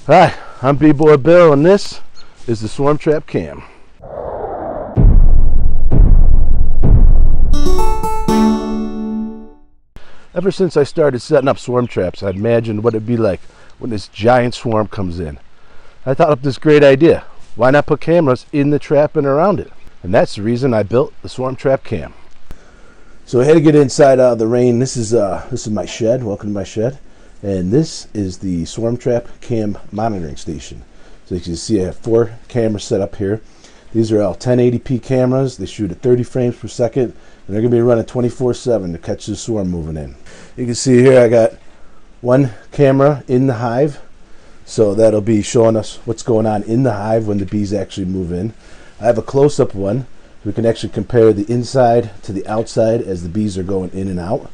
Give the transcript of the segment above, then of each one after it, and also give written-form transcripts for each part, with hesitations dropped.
Hi, I'm B-Boy Bill, and this is the Swarm Trap Cam. Ever since I started setting up swarm traps, I imagined what it'd be like when this giant swarm comes in. I thought up this great idea. Why not put cameras in the trap and around it? And that's the reason I built the Swarm Trap Cam. So I had to get inside out of the rain. This is my shed. Welcome to my shed. And this is the Swarm Trap Cam monitoring station. So you can see I have 4 cameras set up here. These are all 1080p cameras. They shoot at 30 frames per second. And they're going to be running 24/7 to catch the swarm moving in. You can see here I got 1 camera in the hive. So that'll be showing us what's going on in the hive when the bees actually move in. I have a close-up one. We can actually compare the inside to the outside as the bees are going in and out.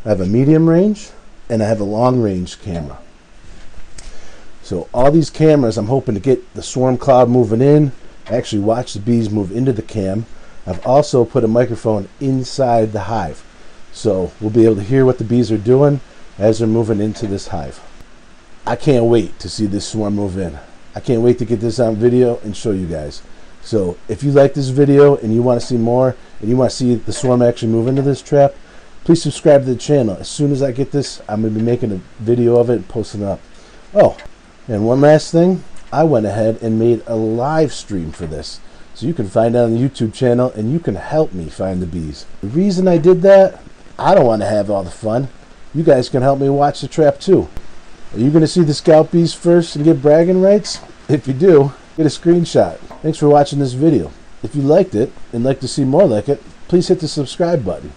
I have a medium range and I have a long range camera. So all these cameras, I'm hoping to get the swarm cloud moving in, actually watch the bees move into the cam. I've also put a microphone inside the hive. So we'll be able to hear what the bees are doing as they're moving into this hive. I can't wait to see this swarm move in. I can't wait to get this on video and show you guys. So if you like this video and you want to see more and you want to see the swarm actually move into this trap, please subscribe to the channel. As soon as I get this, I'm going to be making a video of it and posting it up. Oh, and one last thing, I went ahead and made a live stream for this. So you can find it on the YouTube channel and you can help me find the bees. The reason I did that, I don't want to have all the fun. You guys can help me watch the trap too. Are you going to see the scout bees first and get bragging rights? If you do, get a screenshot. Thanks for watching this video. If you liked it and like to see more like it, please hit the subscribe button.